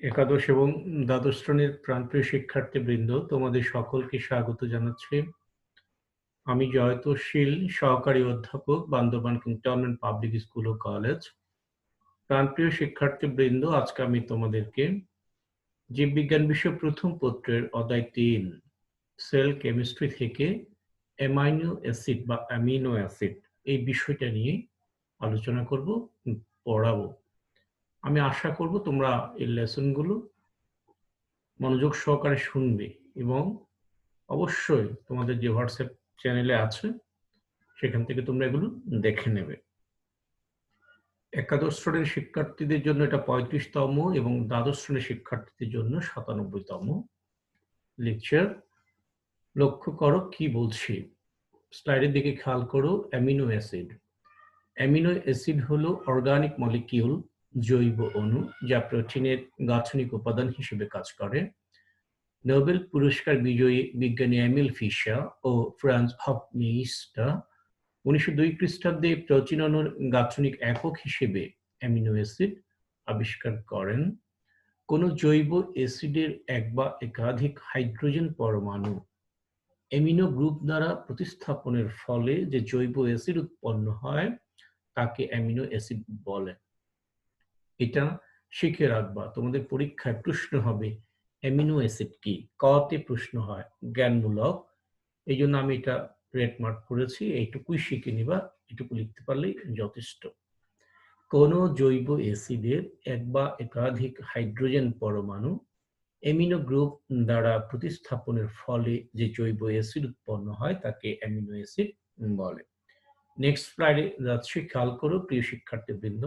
একাদশ এবং দ্বাদশ শ্রেণীর প্রাণপ্রিয় শিক্ষার্থীবৃন্দ, তোমাদের সকলকে স্বাগত জানাচ্ছি। আমি জয়তশীল, সহকারী অধ্যাপক, বান্দরবান ক্যান্টনমেন্ট পাবলিক স্কুল ও কলেজ। প্রাণপ্রিয় শিক্ষার্থীবৃন্দ, আজকে আমি তোমাদেরকে জীববিজ্ঞান বিষয় প্রথম পত্রের অধ্যায় ৩ সেল কেমিস্ট্রি থেকে অ্যামাইনো অ্যাসিড বা অ্যামিনো অ্যাসিড এই বিষয়টা নিয়ে আলোচনা করব, পড়াবো। আমি আশা করব তোমরা এই লেসনগুলো মনোযোগ সহকারে শুনবে এবং অবশ্যই তোমাদের যে হোয়াটসঅ্যাপ চ্যানেলে আছে সেখান থেকে তোমরা এগুলো দেখে নেবে। একাদশ শ্রেণীর শিক্ষার্থীদের জন্য এটা 35তম এবং দ্বাদশ শ্রেণীর শিক্ষার্থীদের জন্য 97তম লেকচার। লক্ষ্য করো কি বলছি, স্লাইডের দিকে খেয়াল করো। Amino acid. অ্যামিনো অ্যাসিড হলো অর্গানিক মলিকিউল, জৈব অণু, যা প্রোটিনের গাঠনিক উপাদান হিসেবে কাজ করে। নোবেল পুরস্কার বিজয়ী বিজ্ঞানী এমিল ফিশার ও ফ্রান্স হফমেইস্টার 1902 খ্রিস্টাব্দে প্রোটিন অণুর গাঠনিক একক হিসেবে অ্যামিনো অ্যাসিড আবিষ্কার করেন। কোন জৈব অ্যাসিডের এক বা একাধিক হাইড্রোজেন পরমাণু অ্যামিনো গ্রুপ দ্বারা প্রতিস্থাপনের ফলে যে জৈব অ্যাসিড উৎপন্ন হয় তাকে অ্যামিনো অ্যাসিড বলে। এটা শিখে রাখবা, তোমাদের পরীক্ষায় প্রশ্ন হবে অ্যামিনো অ্যাসিড কি, কতে প্রশ্ন হয় জ্ঞানমূলক, এই জন্য আমি এটা রেড মার্ক করেছি। এইটুকুই শিখে নিবা, এটুকু লিখতে পারলেই যথেষ্ট। কোন জৈব অ্যাসিডের এক বা একাধিক হাইড্রোজেন পরমাণু অ্যামিনো গ্রুপ দ্বারা প্রতিস্থাপনের ফলে যে জৈব অ্যাসিড উৎপন্ন হয় তাকে অ্যামিনো অ্যাসিড বলে। নেক্সট স্লাইডে যাচ্ছি, খেয়াল করো প্রিয় শিক্ষার্থীবৃন্দ।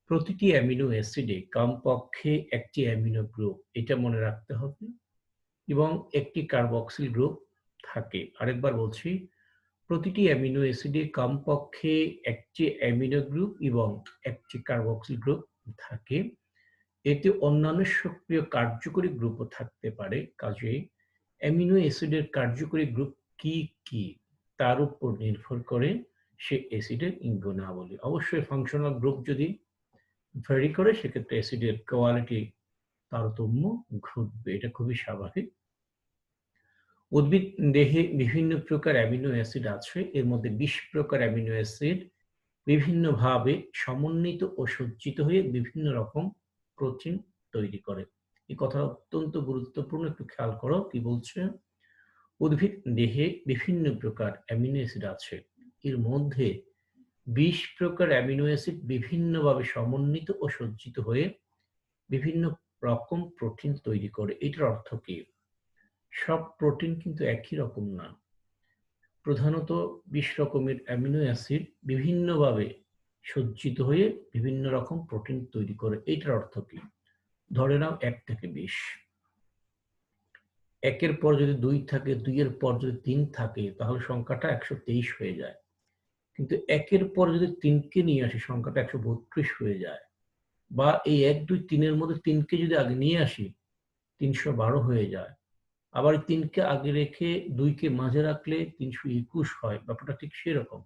প্রতিটি অ্যামিনো অ্যাসিডে কমপক্ষে একটি অ্যামিনো গ্রুপ, এটা মনে রাখতে হবে, এবং একটি কার্বক্সিল গ্রুপ থাকে। আরেকবার বলছি, প্রতিটি অ্যামিনো অ্যাসিডে কমপক্ষে একটি অ্যামিনো গ্রুপ এবং একটি কার্বক্সিল গ্রুপ থাকে। এতে অন্যান্য সক্রিয় কার্যকরী গ্রুপও থাকতে পারে। কাজেই অ্যামিনো অ্যাসিডের কার্যকরী গ্রুপ কি কি তার উপর নির্ভর করে সে অ্যাসিডের গুণাবলী। অবশ্যই ফাংশনাল গ্রুপ যদি ভ্যারি করে সেক্ষেত্রে অ্যাসিডের কোয়ালিটি তারতম্য ঘটবে, এটা খুবই স্বাভাবিক। উদ্ভিদ দেহে বিভিন্ন প্রকার অ্যামিনো অ্যাসিড আছে, এর মধ্যে 20 প্রকার অ্যামিনো অ্যাসিড বিভিন্নভাবে সমন্বিত ও সজ্জিত হয়ে বিভিন্ন রকম প্রোটিন তৈরি করে। এই কথা অত্যন্ত গুরুত্বপূর্ণ, একটু খেয়াল করো কি বলছে। উদ্ভিদ দেহে বিভিন্ন প্রকার অ্যামিনো অ্যাসিড আছে, এর মধ্যে 20 প্রকার অ্যামিনো অ্যাসিড বিভিন্নভাবে সমন্বিত ও সজ্জিত হয়ে বিভিন্ন রকম প্রোটিন তৈরি করে। এটার অর্থ কি? সব প্রোটিন কিন্তু একই রকম না। প্রধানত 20 রকমের অ্যামিনো অ্যাসিড বিভিন্নভাবে সজ্জিত হয়ে বিভিন্ন রকম প্রোটিন তৈরি করে। এটার অর্থ কি? ধরে নাও 1 থেকে 20, একের পর যদি 2 থাকে, 2 এর পর যদি 3 থাকে, তাহলে সংখ্যাটা 123 হয়ে যায়। কিন্তু একের পর যদি 3 কে নিয়ে আসি, সংখ্যাটা 132 হয়ে যায়। বা এই 1, 2, 3 এর মধ্যে 3 কে যদি আগে নিয়ে আসি, 312 হয়ে যায়। আবার 3 কে আগে রেখে 2 কে মাঝে রাখলে 321 হয়। ব্যাপারটা ঠিক সেরকম।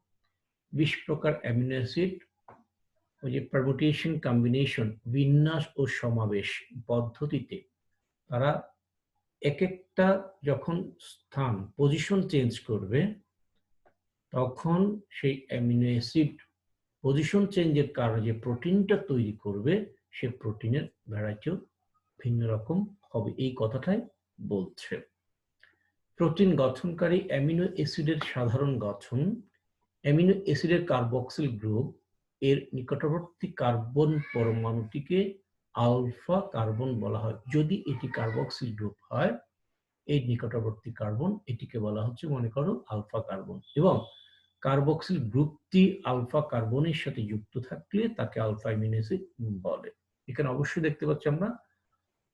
20 প্রকার অ্যামিনো অ্যাসিড, ওই যে পারমুটেশন কম্বিনেশন, বিন্যাস ও সমাবেশ পদ্ধতিতে তারা এক একটা যখন স্থান পজিশন চেঞ্জ করবে, তখন সেই অ্যামিনো অ্যাসিড পজিশন চেঞ্জের কারণে যে প্রোটিনটা তৈরি করবে, সে প্রোটিনের ভ্যারাইটিও ভিন্ন রকম হবে। এই কথাটাই বলছে। প্রোটিন গঠনকারী অ্যামিনো অ্যাসিডের সাধারণ গঠন। অ্যামিনো অ্যাসিডের কার্বক্সিল গ্রুপ এর নিকটবর্তী কার্বন পরমাণুটিকে আলফা কার্বন বলা হয়। যদি এটি কার্বক্সিল গ্রুপ হয়, এই নিকটবর্তী কার্বন, এটিকে বলা হচ্ছে মনে করো আলফা কার্বন, এবং কার্বক্সিল গ্রুপটি আলফা কার্বনের সাথে যুক্ত থাকলে তাকে আলফা অ্যামিনো অ্যাসিড বলে। এখানে অবশ্যই দেখতে পাচ্ছি আমরা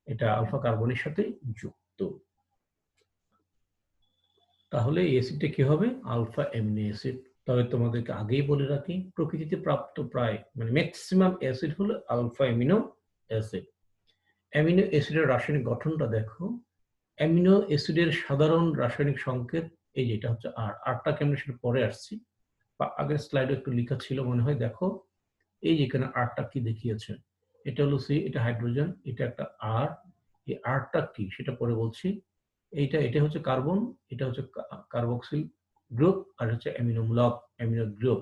এটা আলফা কার্বনের সাথে যুক্ত। তাহলে এই অ্যাসিডটা কি হবে? Alpha amino acid. তবে তোমাদেরকে আগেই বলে রাখি, প্রকৃতিতে প্রাপ্ত প্রায় ম্যাক্সিমাম অ্যাসিড হলো আলফা অ্যামিনো অ্যাসিড। অ্যামিনো অ্যাসিডের রাসায়নিক গঠনটা দেখো। অ্যামিনো অ্যাসিডের সাধারণ রাসায়নিক সংকেত এই যে, এটা হচ্ছে আর। আরটা কেমন সেটা পরে আসছি, বা আগের স্লাইডে একটু লেখা ছিল মনে হয়, দেখো এই যে এখানে আরটা কি দেখিয়েছে। এটা হলো সি, এটা হাইড্রোজেন, এটা একটা আর, এই আরটা কি সেটা পরে বলছি। এটা হচ্ছে কার্বন, এটা হচ্ছে কার্বক্সিল গ্রুপ, আর হচ্ছে অ্যামিনোমূলক অ্যামিনো গ্রুপ।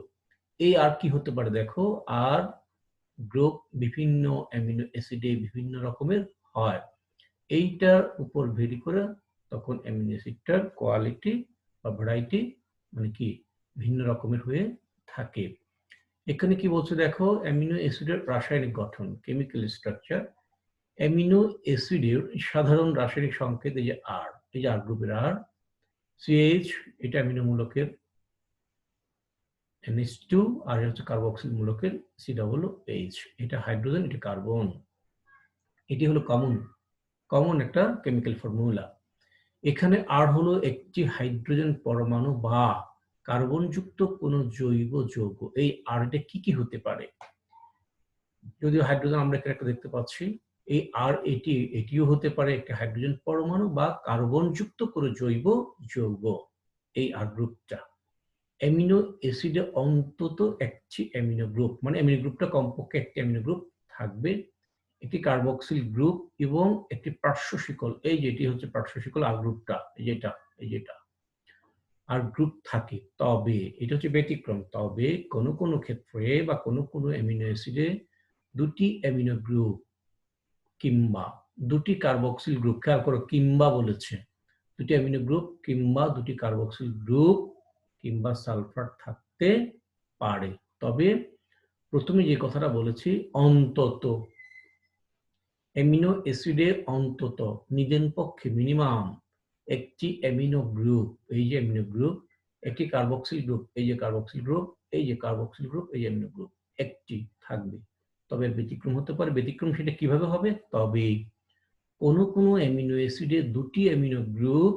এই আর কি হতে পারে দেখো, আর গ্রুপ বিভিন্ন অ্যামিনো অ্যাসিডে বিভিন্ন রকমের হয়। এইটার উপর ভেরি করে তখন অ্যামিনো অ্যাসিডটার কোয়ালিটি বা ভ্যারাইটি মানে কি ভিন্ন রকমের হয়ে থাকে। এখানে কি বলছে দেখো, অ্যামিনো অ্যাসিডের রাসায়নিক গঠন, কেমিক্যাল স্ট্রাকচার। অ্যামিনো অ্যাসিডের সাধারণ রাসায়নিক সংকেত এই যে আর, এই যে আর গ্রুপের আর, সিএইচ এটা অ্যামিনো মূলকের NH2, আর হচ্ছে কার্বক্সিল মূলকের COOH, এটা হাইড্রোজেন, এটা কার্বন। এটি হলো কমন একটা কেমিক্যাল ফর্মুলা। এখানে আর হলো একটি হাইড্রোজেন পরমাণু বা কার্বনযুক্ত কোনো জৈব যৌগ। এই আর এটা কি হতে পারে? যদিও হাইড্রোজেন আমরা এখানে একটা দেখতে পাচ্ছি, এই আর এটিও হতে পারে একটা হাইড্রোজেন পরমাণু বা কার্বনযুক্ত কোনো জৈব যৌগ। এই আর গ্রুপটা অ্যামিনো অ্যাসিডে অন্তত একটি অ্যামিনো গ্রুপ, মানে অ্যামিনো গ্রুপটা কমপক্ষে একটি অ্যামিনো গ্রুপ থাকবে, একটি কার্বক্সিল গ্রুপ এবং একটি পার্শ্ব শিকল। এই যেটি হচ্ছে পার্শ্ব শিকল আর গ্রুপটা, এই যেটা আর গ্রুপ থাকে। তবে এটা হচ্ছে ব্যতিক্রম, তবে কোনো ক্ষেত্রে বা কোনো অ্যামিনো অ্যাসিডে দুটি অ্যামিনো গ্রুপ কিংবা দুটি কার্বক্সিল গ্রুপ, খেয়াল করো কিংবা বলেছে, দুটি অ্যামিনো গ্রুপ কিংবা দুটি কার্বক্সিল গ্রুপ কিংবা সালফার থাকতে পারে। তবে প্রথমে যে কথাটা বলেছি, অন্তত অ্যামিনো অ্যাসিডে অন্তত নিদেনপক্ষে মিনিমাম একটি অ্যামিনো গ্রুপ, এই যে অ্যামিনো গ্রুপ, একটি কার্বক্সিল গ্রুপ, এই যে কার্বক্সিল গ্রুপ, এই যে কার্বক্সিল গ্রুপ, এই যে অ্যামিনো গ্রুপ, একটি থাকবে। তবে ব্যতিক্রম হতে পারে, ব্যতিক্রম সেটা কিভাবে হবে? তবে কোনো অ্যামিনো অ্যাসিডে দুটি অ্যামিনো গ্রুপ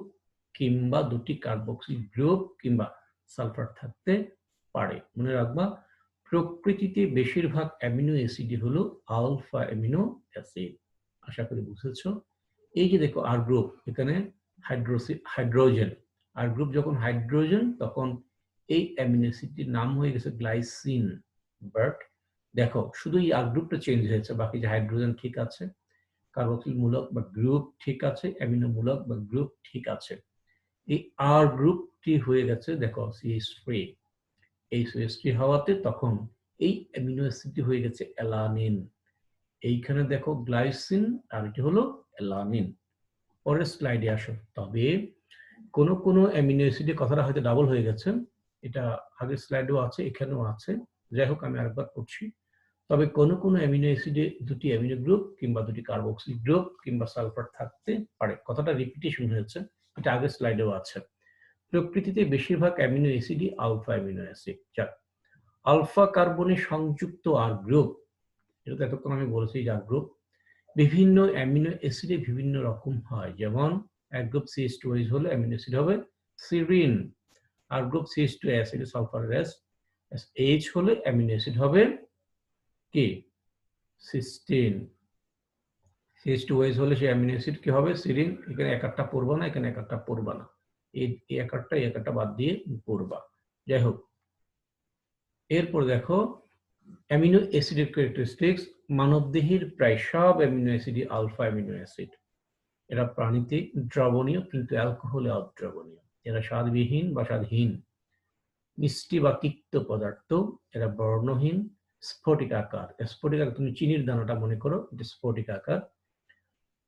কিংবা দুটি কার্বক্সিল গ্রুপ কিংবা সালফার থাকতে পারে। মনে রাখবা, প্রকৃতিতে বেশিরভাগ অ্যামিনো অ্যাসিডই হলো আলফা অ্যামিনো অ্যাসিড। আশা করি বুঝেছ। এই যে দেখো আর গ্রুপ, এখানে হাইড্রোজেন, আর গ্রুপ যখন হাইড্রোজেন তখন এই অ্যামিনো অ্যাসিডটির নাম হয়ে গেছে গ্লাইসিন। বাট দেখো শুধু এই আর গ্রুপটা চেঞ্জ হয়েছে, বাকি যে হাইড্রোজেন ঠিক আছে, কার্বক্সিল মূলক বা গ্রুপ ঠিক আছে, অ্যামিনো মূলক বা গ্রুপ ঠিক আছে। এই আর গ্রুপটি হয়ে গেছে দেখো CH3। এই CH3 হওয়াতে তখন এই অ্যামিনো অ্যাসিডটি হয়ে গেছে অ্যালানিন। এইখানে দেখো গ্লাইসিন আর এটি হলো অ্যালানিন। পরের স্লাইডে আসো। তবে কোনো অ্যামিনো অ্যাসিডের কথাটা হয়তো ডাবল হয়ে গেছে, এটা আগের স্লাইডেও আছে, এখানেও আছে, যাই হোক আমি আরেকবার করছি। তবে কোনো অ্যামিনো অ্যাসিডে দুটি অ্যামিনো গ্রুপ কিংবা দুটি কার্বক্সিল গ্রুপ কিংবা সালফার থাকতে পারে। কথাটা রিপিটেশন হয়েছে, এটা আগের স্লাইডেও আছে। প্রকৃতিতে বেশিরভাগ অ্যামিনো অ্যাসিডই আলফা অ্যামিনো অ্যাসিড। যাক, আলফা কার্বনে সংযুক্ত আর গ্রুপ, এটা তো এতক্ষণ আমি বলেছি যে আর গ্রুপ বিভিন্ন অ্যামিনো অ্যাসিডে বিভিন্ন রকম হয়। যেমন এক গ্রুপ CH2H হলে অ্যামিনো অ্যাসিড হবে সিরিন, আর group CH2 acid sulphur H হলে অ্যামিনো অ্যাসিড হবে কি সিস্টিন। CH2OH হলে সেই অ্যামিনো অ্যাসিড কি হবে সিরিন। এখানে এক একটা পড়বা না, এখানে এক একটা পড়বা না, এই এক একটা বাদ দিয়ে পড়বা। যাই হোক, এরপর দেখো অ্যামিনো অ্যাসিডের ক্যারেক্টারিস্টিক্স। মানবদেহের প্রায় সব অ্যামিনো অ্যাসিডই আলফা অ্যামিনো অ্যাসিড। এরা প্রাণীতে দ্রবণীয় কিন্তু অ্যালকোহলে অদ্রবণীয়। এরা স্বাদবিহীন বা স্বাদহীন, মিষ্টি বা তিক্ত পদার্থ। এরা বর্ণহীন, স্ফটিক আকার। স্ফটিক আকার, তুমি চিনির দানাটা মনে করো, এটা স্ফটিক আকার।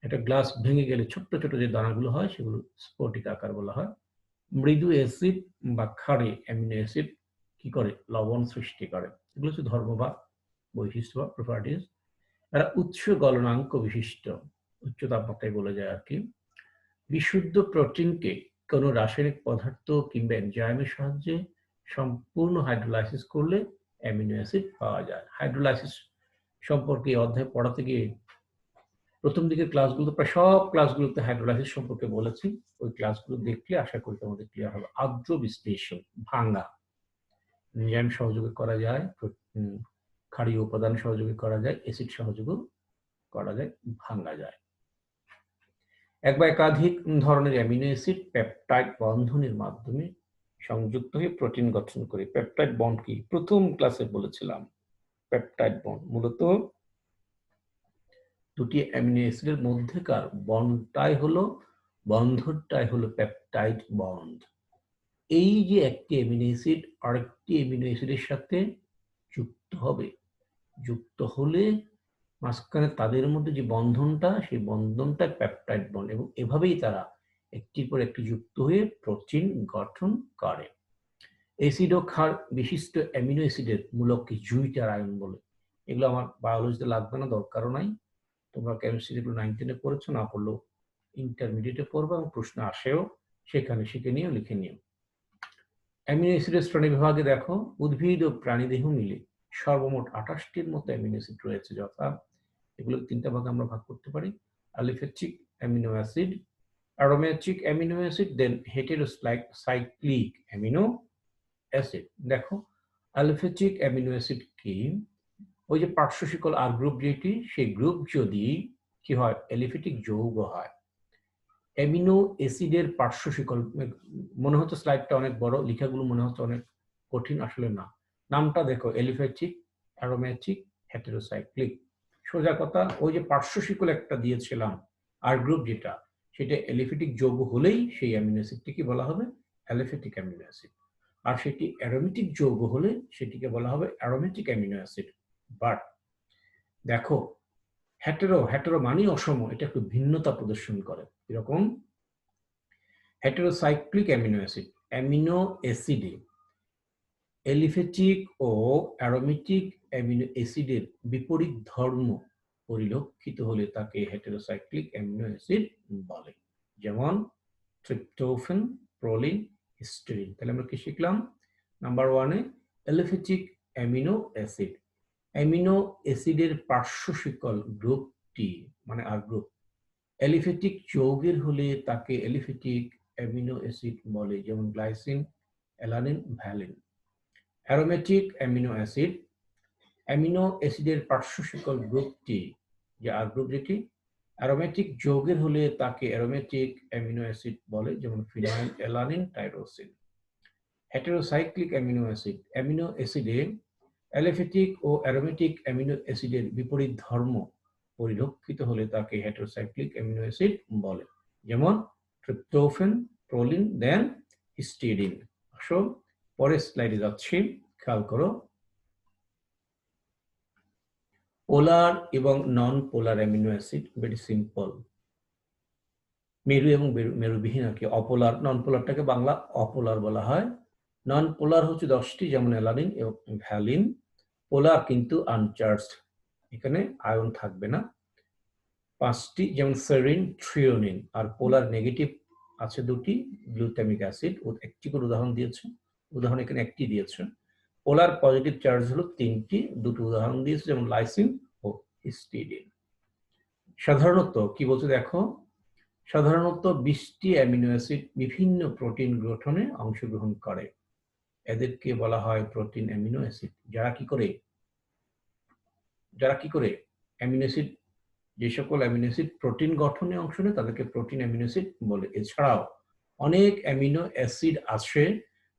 একটা গ্লাস ভেঙে গেলে ছোট্ট ছোট যে দানাগুলো হয় সেগুলো স্ফটিক আকার বলা হয়। মৃদু অ্যাসিড বা ক্ষারে অ্যামিনো অ্যাসিড কি করে? লবণ সৃষ্টি করে। এগুলো হচ্ছে ধর্ম বা বৈশিষ্ট্য বা প্রপার্টিজ। এরা উচ্চ গলনাঙ্ক বিশিষ্ট, উচ্চ তাপমাত্রায় বলে যায় আর কি। বিশুদ্ধ প্রোটিনকে কোনো রাসায়নিক পদার্থ কিংবা এনজাইমের সাহায্যে সম্পূর্ণ হাইড্রোলাইসিস করলে অ্যামিনো অ্যাসিড পাওয়া যায়। হাইড্রোলাইসিস সম্পর্কে অধ্যায় পড়াতে গিয়ে প্রথম দিকের ক্লাসগুলোতে প্রায় সব ক্লাসগুলোতে হাইড্রোলাইসিস সম্পর্কে বলেছি। ওই ক্লাসগুলো দেখলে আশা করি তোমাদের ক্লিয়ার হবে। আর্দ্র বিশ্লেষণ, ভাঙা, এনজাইম সহযোগে করা যায়, ক্ষারীয় উপাদান সহযোগে করা যায়, অ্যাসিড সহযোগেও করা যায়, ভাঙা যায়। এক বা একাধিক ধরনের অ্যামিনো অ্যাসিড পেপটাইড বন্ধনের মাধ্যমে সংযুক্ত হয়ে প্রোটিন গঠন করে। পেপটাইড বন্ড কি? প্রথম ক্লাসে বলেছিলাম। পেপটাইড বন্ড মূলত দুটি অ্যামিনো অ্যাসিডের মধ্যেকার বন্ধনটাই হলো পেপটাইড বন্ড। এই যে একটি অ্যামিনো অ্যাসিড আরেকটি অ্যামিনো অ্যাসিডের সাথে যুক্ত হলে মাঝখানে তাদের মধ্যে যে বন্ধনটা, সেই বন্ধনটা পেপটাইড বন্ড, এবং এভাবেই তারা একটির পর একটি যুক্ত হয়ে প্রোটিন গঠন করে। অ্যাসিড ও ক্ষার বিশিষ্ট অ্যামিনো অ্যাসিডের মূলককে জুইটার আয়ন বলে। এগুলো আমার বায়োলজিতে লাগবে না, দরকারও নাই। তোমরা কেমিস্ট্রি যেগুলো 9-10 পড়েছো, না পড়লেও ইন্টারমিডিয়েটে পড়বে এবং প্রশ্ন আসেও, সেখানে শিখে নিও, লিখে নিও। অ্যামিনো অ্যাসিডের শ্রেণী বিভাগে দেখো, উদ্ভিদ ও প্রাণীদেহ মিলে সর্বমোট 28টির মতো অ্যামিনো অ্যাসিড রয়েছে, যথা এগুলো 3টা ভাগে আমরা ভাগ করতে পারি: aliphatic amino acid, aromatic amino acid, then heterocyclic amino acid. দেখো অ্যালিফ্যাটিক অ্যামিনো অ্যাসিড কি? ওই যে পার্শ্ব শিকল আর গ্রুপ যেটি, সেই গ্রুপ যদি কি হয়, অ্যালিফ্যাটিক যৌগ হয়। অ্যামিনো অ্যাসিডের পার্শ্ব শিকল, মনে হচ্ছে স্লাইডটা অনেক বড়, লেখাগুলো মনে হচ্ছে অনেক কঠিন, আসলে না। নামটা দেখো, অ্যালিফ্যাটিক, অ্যারোমেটিক, হেটেরোসাইক্লিক। সোজা কথা, ওই যে পার্শ্ব শিকল একটা দিয়েছিলাম আর গ্রুপ যেটা, সেটা অ্যালিফ্যাটিক যৌগ হলেই সেই অ্যামিনো অ্যাসিডটিকে বলা হবে অ্যালিফ্যাটিক অ্যামিনো অ্যাসিড। আর সেটি অ্যারোমেটিক যৌগ হলে সেটিকে বলা হবে অ্যারোমেটিক অ্যামিনো অ্যাসিড। বাট দেখো, হেটেরো মানেই অসম, এটা একটু ভিন্নতা প্রদর্শন করে। এরকম হেটেরোসাইক্লিক অ্যামিনো অ্যাসিড, অ্যামিনো অ্যাসিডে অ্যালিফ্যাটিক ও অ্যারোমেটিক অ্যামিনো অ্যাসিডের বিপরীত ধর্ম পরিলক্ষিত হলে তাকে হেটেরোসাইক্লিক অ্যামিনো অ্যাসিড বলে। যেমন ট্রিপ্টোফ্যান, প্রোলিন, হিস্টিডিন। তাহলে আমরা কি শিখলাম? নাম্বার 1-এ অ্যালিফ্যাটিক অ্যামিনো অ্যাসিড, অ্যামিনো অ্যাসিডের পার্শ্ব শিকল গ্রুপটি মানে আর গ্রুপ অ্যালিফ্যাটিক যৌগের হলে তাকে অ্যালিফ্যাটিক অ্যামিনো অ্যাসিড বলে, যেমন glycine, alanine, valine. Aromatic amino acid, amino অ্যাসিডের পার্শ্ব শিকল গ্রুপটি যে আর গ্রুপ যেটি অ্যারোমেটিক যৌগের হলে তাকে অ্যারোমেটিক অ্যামিনো অ্যাসিড বলে, যেমন phenyl, alanine, tyrosine. Heterocyclic amino acid, amino অ্যাসিডে অ্যালিফ্যাটিক ও অ্যারোমেটিক অ্যামিনো অ্যাসিডের বিপরীত ধর্ম পরিলক্ষিত হলে তাকে হেটেরোসাইক্লিক অ্যামিনো অ্যাসিড বলে, যেমন ট্রিপ্টোফ্যান, প্রোলিন, দেন হিস্টিডিন। আসো পরের স্লাইডে যাচ্ছি, খেয়াল করো। পোলার এবং নন পোলার অ্যামিনো অ্যাসিড, ভেরি সিম্পল। মেরু এবং মেরুবিহীন আর কি। অপোলার, নন পোলারটাকে বাংলা অপোলার বলা হয়। নন পোলার হচ্ছে 10টি, যেমন অ্যালানিন এবং ভ্যালিন। পোলার কিন্তু আনচার্জড, এখানে আয়ন থাকবে না। 5টি, যেমন সেরিন, থ্রিওনিন। আর পোলার নেগেটিভ আছে 2টি, গ্লুটামিক অ্যাসিড। একটি করে উদাহরণ দিয়েছে, উদাহরণ এখানে একটি দিয়েছে। পোলার পজিটিভ চার্জ হলো 3টি, 2টি উদাহরণ দিয়েছে, যেমন লাইসিন ও হিস্টিডিন। সাধারণত কি বলছে দেখো, সাধারণত 20টি অ্যামিনো অ্যাসিড বিভিন্ন প্রোটিন গঠনে অংশগ্রহণ করে। এদেরকে বলা হয় প্রোটিন অ্যামিনো অ্যাসিড। যারা কি করে অ্যামিনো অ্যাসিড, যে সকল অ্যামিনো অ্যাসিড প্রোটিন গঠনে অংশ নেয় তাদেরকে প্রোটিন অ্যামিনো অ্যাসিড বলে। এছাড়াও অনেক অ্যামিনো অ্যাসিড আছে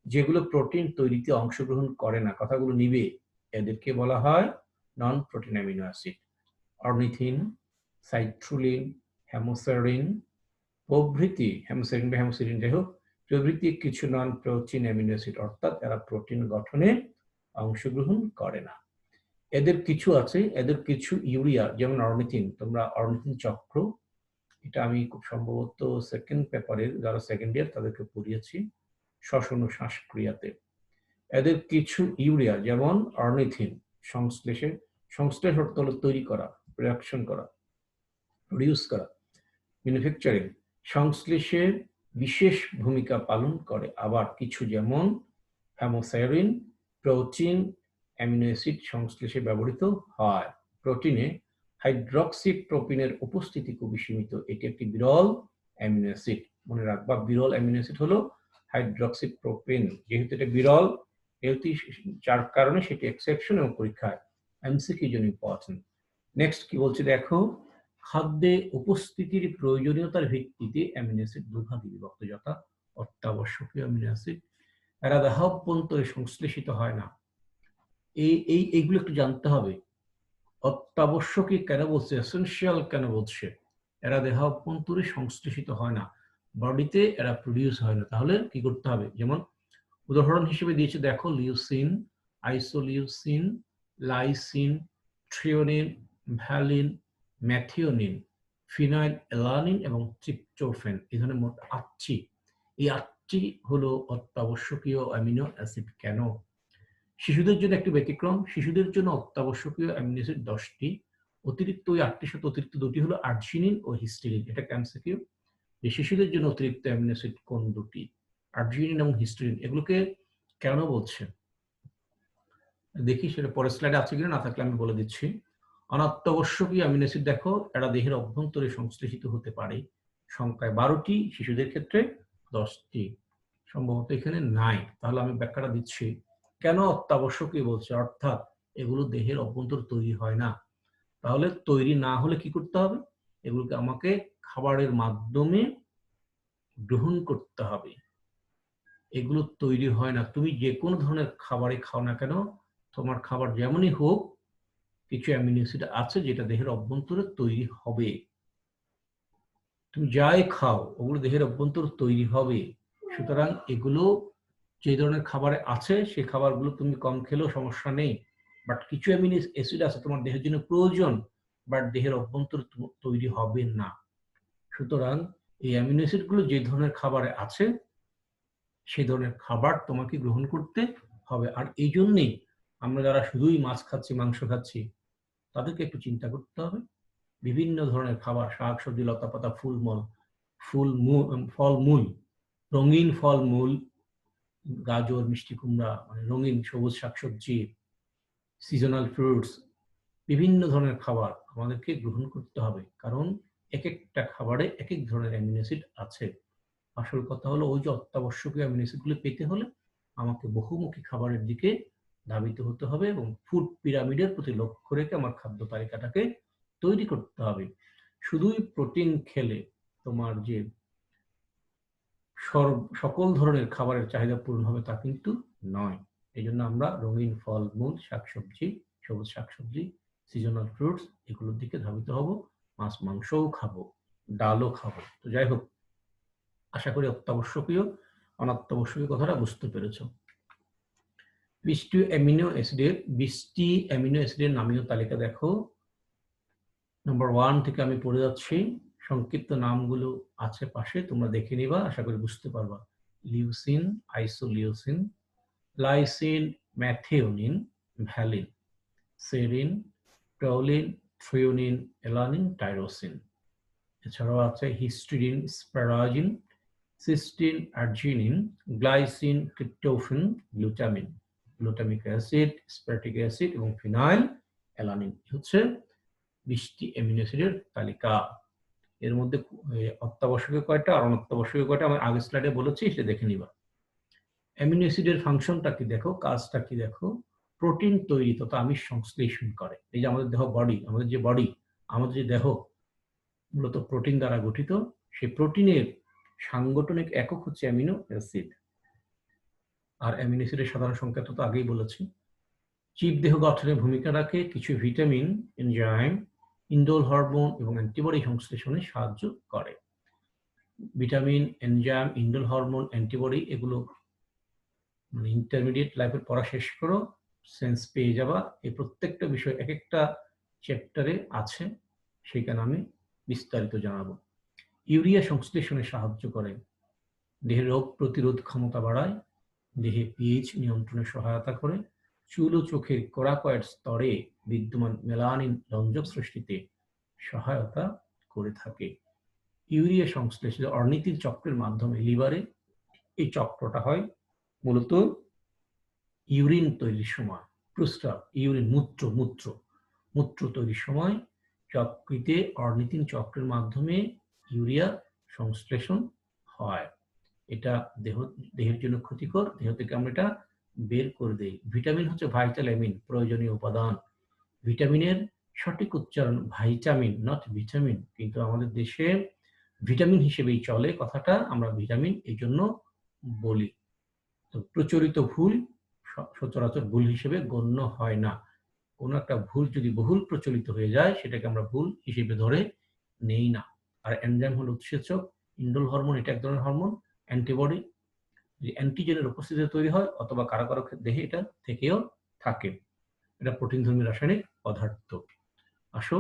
যেগুলো প্রোটিন তৈরিতে অংশগ্রহণ করে না, কথাগুলো নিবে, এদেরকে বলা হয় non protein amino acid. Ornithine, citrulline, homoserine প্রভৃতি, হেমোসেরিন বা হেমোসিডিন যাই হোক, প্রভৃতি কিছু নন প্রোটিন অ্যামিনো অ্যাসিড, অর্থাৎ এরা প্রোটিন গঠনে অংশগ্রহণ করে না। এদের কিছু ইউরিয়া, যেমন অর্নিথিন। তোমরা অর্নিথিন চক্র, এটা আমি খুব সম্ভবত সেকেন্ড পেপারে যারা সেকেন্ড ইয়ার তাদেরকে পড়িয়েছি শ্বসন ও শ্বাসক্রিয়াতে। এদের কিছু ইউরিয়া, যেমন অর্নিথিন, সংশ্লেষ অর্থ হলো তৈরি করা, প্রোডাকশন করা, প্রডিউস করা, ম্যানুফ্যাকচারিং, সংশ্লেষে বিশেষ ভূমিকা পালন করে। আবার কিছু, যেমন হেমোসেরিন, প্রোটিন অ্যামিনো অ্যাসিড সংশ্লেষে ব্যবহৃত হয়। প্রোটিনে হাইড্রক্সিপ্রোপিনের উপস্থিতি খুবই সীমিত, এটি একটি বিরল অ্যামিনো অ্যাসিড। মনে রাখবা, বিরল অ্যামিনো অ্যাসিড হলো হাইড্রক্সিপ্রোপিন। যেহেতু এটা বিরল, যার কারণে সেটি এক্সেপশন এবং পরীক্ষায় এমসিকিউ জন্য ইম্পর্টেন্ট। নেক্সট কি বলছে দেখো, খাদ্যে উপস্থিতির প্রয়োজনীয়তার ভিত্তিতে অ্যামিনো অ্যাসিড দুভাগে বিভক্ত, যথা অত্যাবশ্যকীয় অ্যামিনো অ্যাসিড, এরা দেহ অভ্যন্তরে সংশ্লেষিত হয় না। এইগুলো একটু জানতে হবে। অত্যাবশ্যকীয় কেন বলছে, এসেনশিয়াল কেন বলছে? এরা দেহ অভ্যন্তরে সংশ্লেষিত হয় না, বডিতে এরা প্রডিউস হয় না। তাহলে কি করতে হবে? যেমন উদাহরণ হিসেবে দিয়েছে দেখো, leucine, isoleucine, lysine, threonine, valine, methionine, phenyl alanine এবং ট্রিপটোফ্যান। এই ধরনের মোট 8টি। এই 8টি হলো অত্যাবশ্যকীয় অ্যামিনো অ্যাসিড। কেন? শিশুদের জন্য একটি ব্যতিক্রম, শিশুদের জন্য অত্যাবশ্যকীয় অ্যামিনো অ্যাসিড 10টি। অতিরিক্ত ওই 8টির সাথে অতিরিক্ত 2টি হলো আর্জিনিন ও হিস্টিডিন। এটা এমসিকিউ। যে শিশুদের জন্য অতিরিক্ত অ্যামিনো অ্যাসিড কোন দুটি? আর্জিনিন এবং হিস্টিডিন। এগুলোকে কেন বলছে দেখি, সেটা পরের স্লাইডে আছে কিনা, না থাকলে আমি বলে দিচ্ছি। অনাত্যাবশ্যকীয় অ্যামিনো অ্যাসিড দেখো, এরা দেহের অভ্যন্তরে সংশ্লেষিত হতে পারে সংখ্যায় 12টি, শিশুদের ক্ষেত্রে 10টি। সম্ভবত এখানে নাই, তাহলে আমি ব্যাখ্যাটা দিচ্ছি কেন অত্যাবশ্যকীয় বলছে, অর্থাৎ এগুলো দেহের অভ্যন্তর তৈরি হয় না। তাহলে তৈরি না হলে কি করতে হবে? এগুলোকে আমাকে খাবারের মাধ্যমে গ্রহণ করতে হবে। এগুলো তৈরি হয় না। তুমি যে কোনো ধরনের খাবারই খাও না কেন, তোমার খাবার যেমনই হোক, কিছু অ্যামিনো অ্যাসিড আছে যেটা দেহের অভ্যন্তরে তৈরি হবে। তুমি যাই খাও, ওগুলো দেহের অভ্যন্তর তৈরি হবে। সুতরাং এগুলো যে ধরনের খাবারে আছে, সেই খাবারগুলো তুমি কম খেলেও সমস্যা নেই। বাট কিছু অ্যামিনো অ্যাসিড আছে তোমার দেহের জন্য প্রয়োজন, বাট দেহের অভ্যন্তর তৈরি হবে না। সুতরাং এই অ্যামিনো অ্যাসিডগুলো যে ধরনের খাবারে আছে, সেই ধরনের খাবার তোমাকে গ্রহণ করতে হবে। আর এই জন্যেই আমরা যারা শুধুই মাছ খাচ্ছি, মাংস খাচ্ছি, তাদেরকে একটু চিন্তা করতে হবে। বিভিন্ন ধরনের খাবার, শাকসবজি, লতাপাতা, ফলমূল, রঙিন ফলমূল, গাজর, মিষ্টি কুমড়া, মানে রঙিন সবুজ শাকসবজি, সিজনাল ফ্রুটস, বিভিন্ন ধরনের খাবার আমাদেরকে গ্রহণ করতে হবে। কারণ এক একটা খাবারে এক এক ধরনের অ্যামিনো অ্যাসিড আছে। আসল কথা হলো, ওই যে অত্যাবশ্যকীয় অ্যামিনো অ্যাসিডগুলো পেতে হলে আমাকে বহুমুখী খাবারের দিকে ধাবিত হতে হবে এবং ফুড পিরামিডের প্রতি লক্ষ্য রেখে আমার খাদ্য তালিকাটাকে তৈরি করতে হবে। শুধুই প্রোটিন খেলে তোমার যে সকল ধরনের খাবারের চাহিদা পূরণ হবে তা কিন্তু নয়। এই জন্য আমরা রঙিন ফলমূল, শাকসবজি, সবুজ শাকসবজি, সিজনাল ফ্রুটস, এগুলোর দিকে ধাবিত হব। মাছ মাংসও খাবো, ডালও খাবো। তো যাই হোক, আশা করি অত্যাবশ্যকীয় অনাত্যাবশ্যকীয় কথাটা বুঝতে পেরেছ। 20টি অ্যামিনো অ্যাসিডের নামীয় তালিকা দেখো। নাম্বার 1 থেকে আমি পড়ে যাচ্ছি, সংক্ষিপ্ত নামগুলো আছে পাশে, তোমরা দেখে নিবা, আশা করি বুঝতে পারবা। Leucine, isoleucine, lysine, methionine, valine, serine, proline, threonine, alanine, tyrosine. এছাড়াও আছে histidine, asparagine, cysteine, arginine, glycine, tryptophan, glutamine, glutamic acid, aspartic acid এবং ফিনাইল অ্যালানিন। হচ্ছে 20টি অ্যামিনো অ্যাসিডের তালিকা। এর মধ্যে অত্যাবশ্যকীয় কয়টা আর অনাত্যাবশ্যকীয় কয়টা আমি আগের স্লাইডে বলেছি, সেটা দেখে নিবা। অ্যামিনো অ্যাসিডের ফাংশনটা কি দেখো, কাজটা কি দেখো। প্রোটিন তৈরি তথা আমিষ সংশ্লেষণ করে। এই যে আমাদের দেহ, আমাদের যে দেহ মূলত প্রোটিন দ্বারা গঠিত। সেই প্রোটিনের সাংগঠনিক একক হচ্ছে অ্যামিনো অ্যাসিড। আর অ্যামিনো অ্যাসিডের সাধারণ সংখ্যা তো আগেই বলেছি। জীবদেহ গঠনে ভূমিকা রাখে কিছু ভিটামিন, এনজাইম, ইন্ডোল হরমোন এবং অ্যান্টিবডি সংশ্লেষণে সাহায্য করে। Vitamin, enzyme, indole hormone, antibody, এগুলো মানে ইন্টারমিডিয়েট লাইফের পড়া শেষ করো, সেন্স পেয়ে যাবা। এই প্রত্যেকটা বিষয় এক একটা চ্যাপ্টারে আছে, সেখানে আমি বিস্তারিত জানাবো। ইউরিয়া সংশ্লেষণে সাহায্য করে, দেহের রোগ প্রতিরোধ ক্ষমতা বাড়ায়, দেহে পিএইচ নিয়ন্ত্রণে সহায়তা করে, চুল ও চোখের কোরাকয়েড স্তরে বিদ্যমান মেলানিন রঞ্জক সৃষ্টিতে সহায়তা করে থাকে। ইউরিয়া সংশ্লেষিত অর্নিথিন চক্রের মাধ্যমে লিভারে এই চক্রটা হয় মূলত ইউরিন তৈরির সময়, প্রস্রাব, ইউরিন, মূত্র তৈরির সময় যকৃতে অর্নিথিন চক্রের মাধ্যমে ইউরিয়া সংশ্লেষণ হয়। এটা দেহের জন্য ক্ষতিকর, দেহ থেকে আমরা এটা বের করে দেই। ভিটামিন হচ্ছে ভাইটাল অ্যামিন, প্রয়োজনীয় উপাদান। ভিটামিনের সঠিক উচ্চারণ ভাইটামিন, নট ভিটামিন, কিন্তু আমাদের দেশে ভিটামিন হিসেবেই চলে কথাটা, আমরা ভিটামিন এই জন্য বলি। তো প্রচলিত ভুল সচরাচর ভুল হিসেবে গণ্য হয় না। কোনো একটা ভুল যদি বহুল প্রচলিত হয়ে যায় সেটাকে আমরা ভুল হিসেবে ধরে নেই না। আর এনজাইম হলো উৎসেচক, ইন্ডোল হরমোন এটা এক ধরনের হরমোন, অ্যান্টিবডি যে অ্যান্টিজেনের উপস্থিতিতে তৈরি হয় অথবা কারো কারো দেহে এটা থেকেও থাকে। এটা প্রোটিনধর্মী রাসায়নিক পদার্থ। আসো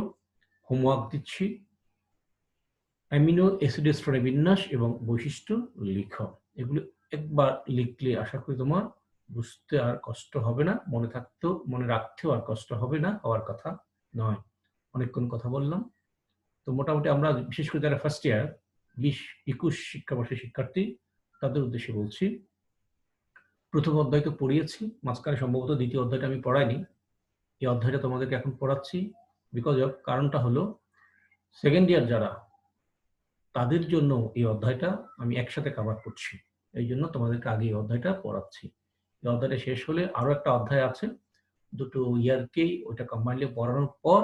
হোমওয়ার্ক দিচ্ছি, অ্যামিনো অ্যাসিডের স্তরে বিন্যাস এবং বৈশিষ্ট্য লিখো। এগুলো একবার লিখলে আশা করি তোমার বুঝতে আর কষ্ট হবে না, মনে রাখতেও আর কষ্ট হবে না, হওয়ার কথা নয়। অনেকক্ষণ কথা বললাম। তো মোটামুটি আমরা বিশেষ করে যারা ফার্স্ট ইয়ার 20-21 শিক্ষাবর্ষের শিক্ষার্থী তাদের উদ্দেশ্যে বলছি, প্রথম অধ্যায় তো পড়িয়েছি, মাঝখানে সম্ভবত দ্বিতীয় অধ্যায়টা আমি পড়াইনি। এই অধ্যায়টা তোমাদেরকে এখন পড়াচ্ছি বিকজ অফ কারণটা হলো সেকেন্ড ইয়ার যারা তাদের জন্য এই অধ্যায়টা আমি একসাথে কভার করছি, এই জন্য তোমাদেরকে আগে এই অধ্যায়টা পড়াচ্ছি। এই অধ্যায়টা শেষ হলে আরো একটা অধ্যায় আছে, দুটো ইয়ারকেই ওইটা কম্বাইনলি পড়ানোর পর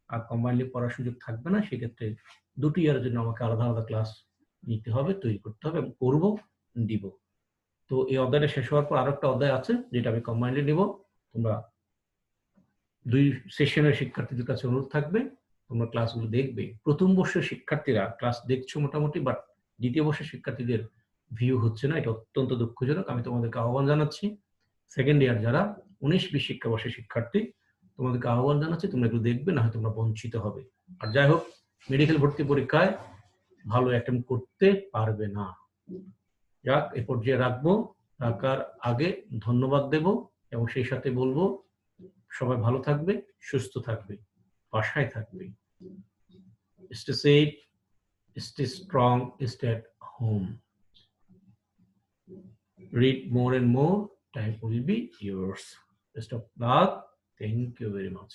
আর কম্বাইনলি পড়ার সুযোগ থাকবে না, সেক্ষেত্রে দুটো ইয়ারের জন্য আমাকে আলাদা আলাদা ক্লাস নিতে হবে, তৈরি করতে হবে এবং করবো, দিব। তো এই অধ্যায়টা শেষ হওয়ার পর আরো একটা অধ্যায় আছে যেটা আমি কম্বাইনলি নিব। তোমরা 2 সেশনের শিক্ষার্থীদের কাছে অনুরোধ থাকবে তোমরা ক্লাসগুলো দেখবে। প্রথম বর্ষের শিক্ষার্থীরা ক্লাস দেখছো মোটামুটি, বাট দ্বিতীয় বর্ষের শিক্ষার্থীদের ভিউ হচ্ছে না, এটা অত্যন্ত দুঃখজনক। আমি তোমাদেরকে আহ্বান জানাচ্ছি, সেকেন্ড ইয়ার যারা 19-20 শিক্ষাবর্ষের শিক্ষার্থী তোমাদেরকে আহ্বান জানাচ্ছি, তোমরা একটু দেখবে, না হয় তোমরা বঞ্চিত হবে। আর যাই হোক, মেডিকেল ভর্তি পরীক্ষায় ভালো অ্যাটেম্প করতে পারবে না। যাক, এ পর্যায়ে রাখবো, রাখার আগে ধন্যবাদ দেব এবং সেই সাথে বলবো সবাই ভালো থাকবে, সুস্থ থাকবে, বাসায় থাকবে। Stay safe, stay strong, stay at home. Read more and more, time will be yours. Best of luck. Thank you very much.